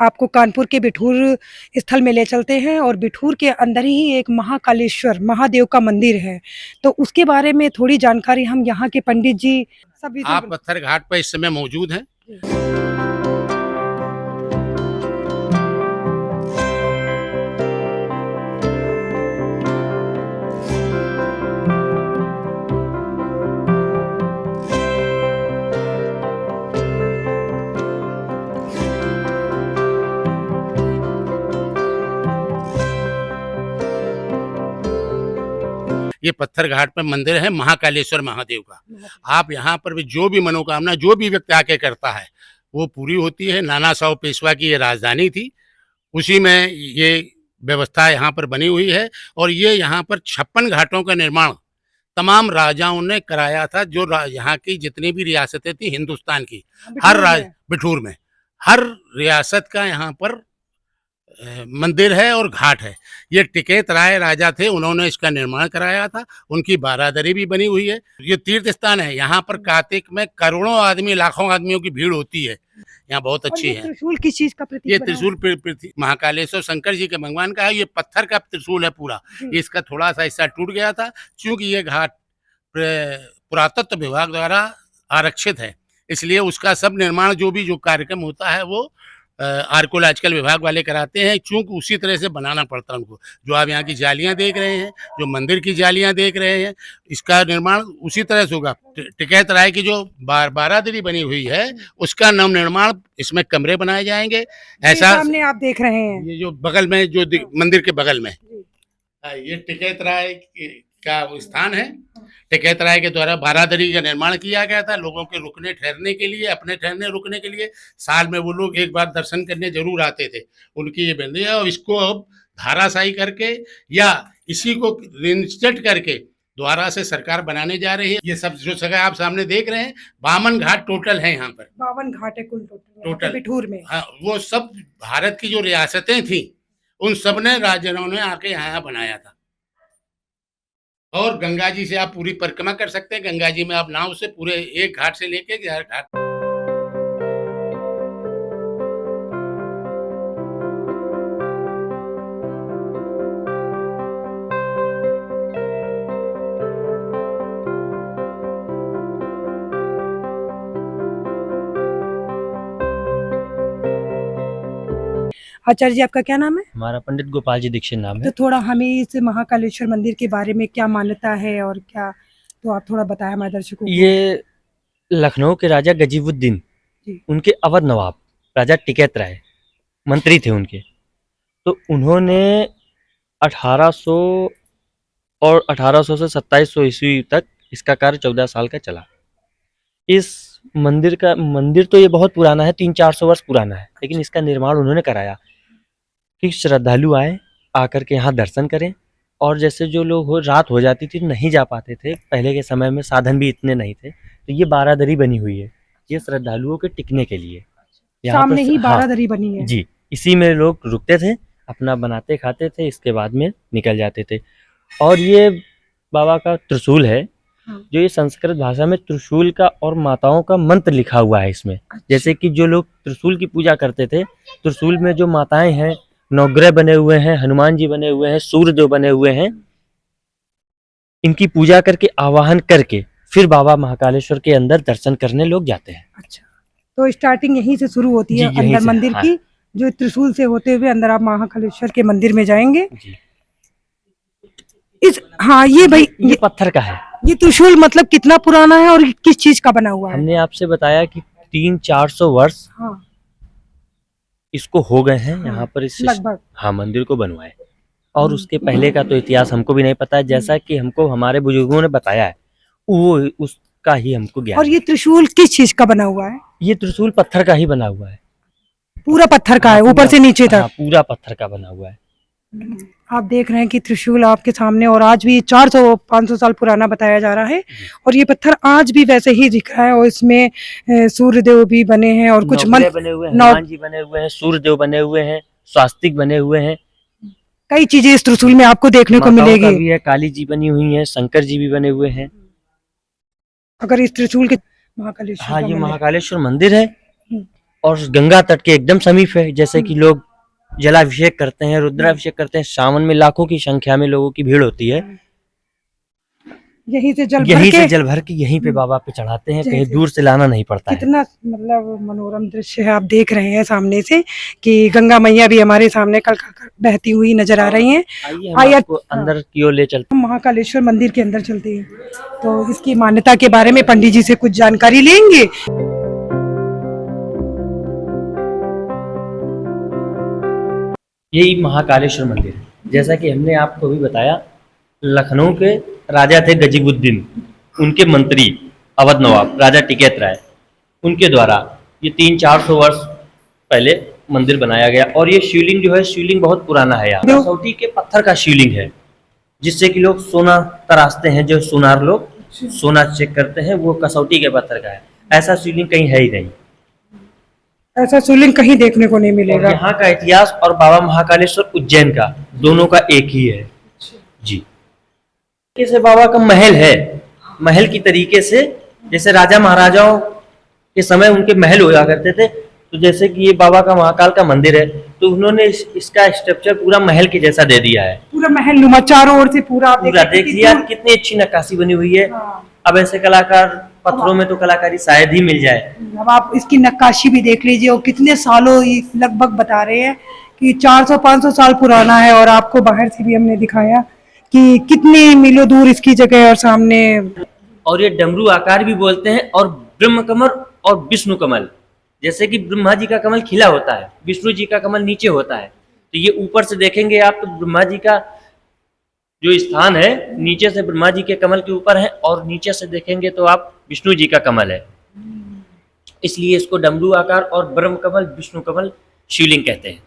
आपको कानपुर के बिठूर स्थल में ले चलते हैं और बिठूर के अंदर ही एक महाकालेश्वर महादेव का मंदिर है। तो उसके बारे में थोड़ी जानकारी हम यहाँ के पंडित जी सब आप पत्थर घाट पर इस समय मौजूद हैं। ये पत्थर घाट पर मंदिर है महाकालेश्वर महादेव का। आप यहाँ पर भी जो भी मनोकामना जो भी व्यक्ति आके करता है वो पूरी होती है। नाना साहब पेशवा की ये राजधानी थी, उसी में ये व्यवस्था यहाँ पर बनी हुई है। और ये यहाँ पर 56 घाटों का निर्माण तमाम राजाओं ने कराया था। जो यहाँ की जितनी भी रियासतें थी हिंदुस्तान की, हर बिठूर में हर रियासत का यहाँ पर मंदिर है और घाट है। ये टिकैत राय राजा थे, उन्होंने इसका निर्माण कराया था। उनकी बारादरी भी बनी हुई है। ये तीर्थ स्थान है। यहाँ पर कार्तिक में करोड़ों आदमी, लाखों आदमियों की भीड़ होती है। यहाँ बहुत अच्छी है। त्रिशूल किस चीज का प्रतीक? ये त्रिशूल महाकालेश्वर शंकर जी के भगवान का है। ये पत्थर का त्रिशूल है पूरा। इसका थोड़ा सा हिस्सा टूट गया था, क्योंकि ये घाट पुरातत्व विभाग द्वारा आरक्षित है, इसलिए उसका सब निर्माण जो कार्यक्रम होता है वो आर्कोलॉजिकल विभाग वाले कराते हैं। चूंकि उसी तरह से बनाना पड़ता है उनको। जो आप यहाँ की जालियाँ देख रहे हैं, जो मंदिर की जालियाँ देख रहे हैं, इसका निर्माण उसी तरह से होगा। टिकैत राय की जो बारादरी बनी हुई है उसका नव निर्माण, इसमें कमरे बनाए जाएंगे। ऐसा सामने आप देख रहे हैं, ये जो बगल में जो मंदिर के बगल में ये टिकैत राय का स्थान है। टिकैत राय के द्वारा बारादरी का निर्माण किया गया था, लोगों के रुकने ठहरने के लिए, अपने ठहरने रुकने के लिए। साल में वो लोग एक बार दर्शन करने जरूर आते थे। उनकी ये बंदी है। और इसको अब धाराशाही करके या इसी को रिंस्टेट करके दोबारा से सरकार बनाने जा रही है। ये सब जो जगह आप सामने देख रहे हैं 52 घाट टोटल है यहाँ पर। 52 घाट है कुल टोटल बिठूर में। हाँ, वो सब भारत की जो रियासतें थी उन सब ने राजाओं ने आके यहाँ बनाया था। और गंगा जी से आप पूरी परिक्रमा कर सकते हैं। गंगा जी में आप नाव से पूरे एक घाट से लेके 11 घाट। आचार्य जी आपका क्या नाम है? हमारा पंडित गोपाल जी दीक्षित नाम है। तो थोड़ा हमें इस महाकालेश्वर मंदिर के बारे में क्या मान्यता है और क्या, तो आप थोड़ा बताएं हमारे दर्शकों को। ये लखनऊ के राजा गजीबुद्दीन, उनके अवध नवाब राजा टिकैत राय मंत्री थे उनके। तो उन्होंने 1800 और 1800 से 2700 ईस्वी तक इसका कार्य 14 साल का चला। इस मंदिर तो ये बहुत पुराना है, 300-400 वर्ष पुराना है, लेकिन इसका निर्माण उन्होंने कराया कि श्रद्धालु आए, आकर के यहाँ दर्शन करें। और जैसे जो लोग रात हो जाती थी, नहीं जा पाते थे, पहले के समय में साधन भी इतने नहीं थे, तो ये बारादरी बनी हुई है ये श्रद्धालुओं के टिकने के लिए। सामने ही बारादरी बनी है जी। इसी में लोग रुकते थे, अपना बनाते खाते थे, इसके बाद में निकल जाते थे। और ये बाबा का त्रिशूल है, जो ये संस्कृत भाषा में त्रिशूल का और माताओं का मंत्र लिखा हुआ है इसमें। जैसे कि जो लोग त्रिशूल की पूजा करते थे, त्रिशूल में जो माताएं हैं, नवग्रह बने हुए हैं, हनुमान जी बने हुए हैं, सूर्यदेव बने हुए हैं, इनकी पूजा करके आवाहन करके फिर बाबा महाकालेश्वर के अंदर दर्शन करने लोग जाते हैं। अच्छा, तो स्टार्टिंग यहीं से शुरू होती है अंदर मंदिर की, जो त्रिशूल से होते हुए अंदर आप महाकालेश्वर के मंदिर में जाएंगे। ये भाई ये पत्थर का है। ये त्रिशूल मतलब कितना पुराना है और किस चीज का बना हुआ है? हमने आपसे बताया कि 300-400 वर्ष इसको हो गए हैं यहाँ पर इस लगभग मंदिर को बनवाए। और उसके पहले का तो इतिहास हमको भी नहीं पता है, जैसा कि हमको हमारे बुजुर्गों ने बताया है वो उसका ही हमको ज्ञान। और ये त्रिशूल किस चीज का बना हुआ है? ये त्रिशूल पत्थर का ही बना हुआ है, पूरा पत्थर का है, ऊपर से नीचे तक पूरा पत्थर का बना हुआ है। आप देख रहे हैं कि त्रिशूल आपके सामने, और आज भी 400-500 साल पुराना बताया जा रहा है। और ये पत्थर आज भी वैसे ही दिख रहा है, और इसमें सूर्यदेव भी बने हैं और कुछ मंत्र बने हुए हैं, हनुमान जी बने हुए हैं, सूर्यदेव बने हुए हैं, स्वास्तिक बने हुए हैं। कई चीजें इस त्रिशूल में आपको देखने को मिलेगी। भी है, काली जी बनी हुई है, शंकर जी भी बने हुए हैं। अगर इस त्रिशूल के महाकालेश्वर, हाँ, ये महाकालेश्वर मंदिर है। और गंगा तट के एकदम समीप है। जैसे कि लोग जलाभिषेक करते हैं, रुद्राभिषेक करते हैं, सावन में लाखों की संख्या में लोगों की भीड़ होती है। यहीं से जल भर यहीं के से जल भर के यहीं पे बाबा पे चढ़ाते हैं, कहीं जैसे- दूर से लाना नहीं पड़ता है। कितना मतलब मनोरम दृश्य है, आप देख रहे हैं सामने से कि गंगा मैया भी हमारे सामने कल बहती हुई नजर आ रही हैं। आइए हम आइए, आपको अंदर की ओर ले चलते हम महाकालेश्वर मंदिर के अंदर चलते हैं, तो इसकी मान्यता के बारे में पंडित जी से कुछ जानकारी लेंगे। हैं। यही महाकालेश्वर मंदिर है। जैसा कि हमने आपको भी बताया, लखनऊ के राजा थे गजीबुद्दीन, उनके मंत्री अवध नवाब राजा टिकैत राय, उनके द्वारा ये 300-400 वर्ष पहले मंदिर बनाया गया। और ये शिवलिंग जो है, शिवलिंग बहुत पुराना है। यहाँ कसौटी के पत्थर का शिवलिंग है, जिससे कि लोग सोना तराशते हैं। जो सोनार लोग सोना चेक करते हैं, वो कसौटी के पत्थर का है। ऐसा शिवलिंग कहीं है ही नहीं। ऐसा शिवलिंग कहीं देखने को नहीं और मिलेगा। यहाँ का इतिहास और बाबा महाकालेश्वर उज्जैन का, दोनों का एक ही है जी। जैसे बाबा का महल है, महल की तरीके से जैसे राजा महाराजाओं के समय उनके महल हुआ करते थे, तो जैसे कि ये बाबा का महाकाल का मंदिर है, तो उन्होंने इसका स्ट्रक्चर पूरा महल के जैसा दे दिया है। पूरा महल नुमा चारों ओर से पूरा आप पूरा देखिए देख लिया, कितनी अच्छी नक्काशी बनी हुई है। हाँ। अब ऐसे कलाकार पत्थरों में तो कलाकारी शायद ही मिल जाए। अब आप इसकी नक्काशी भी देख लीजिए, और कितने सालों ये लगभग बता रहे हैं कि 400-500 साल पुराना है। और आपको बाहर से भी हमने दिखाया कि कितने मीलों दूर इसकी जगह और सामने। और ये डमरू आकार भी बोलते हैं। और ब्रह्म कमल और विष्णु कमल, जैसे कि ब्रह्मा जी का कमल खिला होता है, विष्णु जी का कमल नीचे होता है, तो ये ऊपर से देखेंगे आप तो ब्रह्मा जी का जो स्थान है नीचे से ब्रह्मा जी के कमल के ऊपर है, और नीचे से देखेंगे तो आप विष्णु जी का कमल है। इसलिए इसको डमरू आकार और ब्रह्म कमल विष्णु कमल शिवलिंग कहते हैं।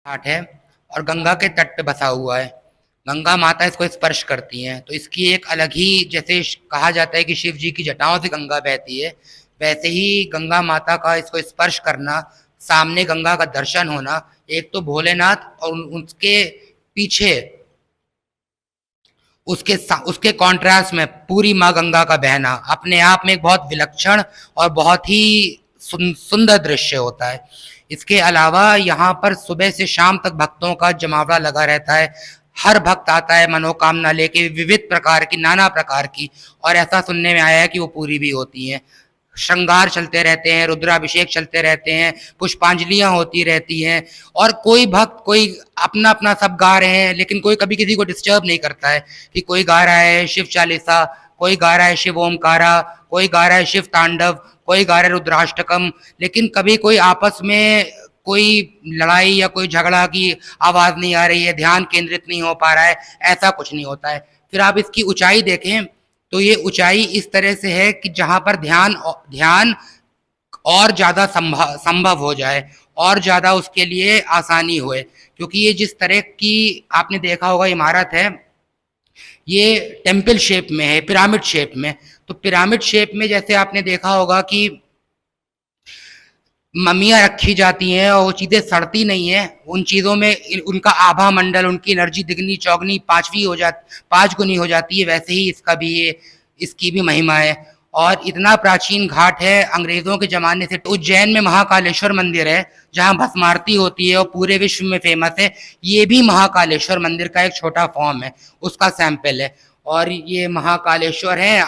घाट है और गंगा के तट पे बसा हुआ है। गंगा माता इसको स्पर्श करती हैं, तो इसकी एक अलग ही, जैसे कहा जाता है कि शिव जी की जटाओं से गंगा बहती है, वैसे ही गंगा माता का इसको स्पर्श करना, सामने गंगा का दर्शन होना, एक तो भोलेनाथ और उसके पीछे उसके कॉन्ट्रास्ट में पूरी माँ गंगा का बहना अपने आप में एक बहुत विलक्षण और बहुत ही सुंदर दृश्य होता है। इसके अलावा यहाँ पर सुबह से शाम तक भक्तों का जमावड़ा लगा रहता है। हर भक्त आता है मनोकामना लेके, विविध प्रकार की, नाना प्रकार की, और ऐसा सुनने में आया है कि वो पूरी भी होती हैं। श्रृंगार चलते रहते हैं, रुद्राभिषेक चलते रहते हैं, पुष्पांजलियां होती रहती हैं, और कोई भक्त कोई अपना अपना सब गा रहे हैं, लेकिन कोई कभी किसी को डिस्टर्ब नहीं करता है कि कोई गा रहा है शिव चालीसा, कोई गा रहा है शिव ओमकारा, कोई गा रहा है शिव तांडव, कोई गा रहा है रुद्राष्टकम, लेकिन कभी कोई आपस में कोई लड़ाई या कोई झगड़ा की आवाज नहीं आ रही है, ध्यान केंद्रित नहीं हो पा रहा है, ऐसा कुछ नहीं होता है। फिर आप इसकी ऊंचाई देखें तो ये ऊंचाई इस तरह से है कि जहां पर ध्यान और ज्यादा संभव हो जाए, और ज्यादा उसके लिए आसानी होए, क्योंकि ये जिस तरह की आपने देखा होगा इमारत है, ये टेम्पल शेप में है, पिरामिड शेप में। तो पिरामिड शेप में जैसे आपने देखा होगा कि ममियाँ रखी जाती हैं और वो चीज़ें सड़ती नहीं है, उन चीज़ों में उनका आभा मंडल, उनकी एनर्जी दिगनी चौगनी 5 गुनी हो जाती है। वैसे ही इसकी भी महिमा है, और इतना प्राचीन घाट है, अंग्रेजों के ज़माने से। उज्जैन में महाकालेश्वर मंदिर है जहाँ भस्म आरती होती है और पूरे विश्व में फेमस है। ये भी महाकालेश्वर मंदिर का एक छोटा फॉर्म है, उसका सैंपल है। और ये महाकालेश्वर है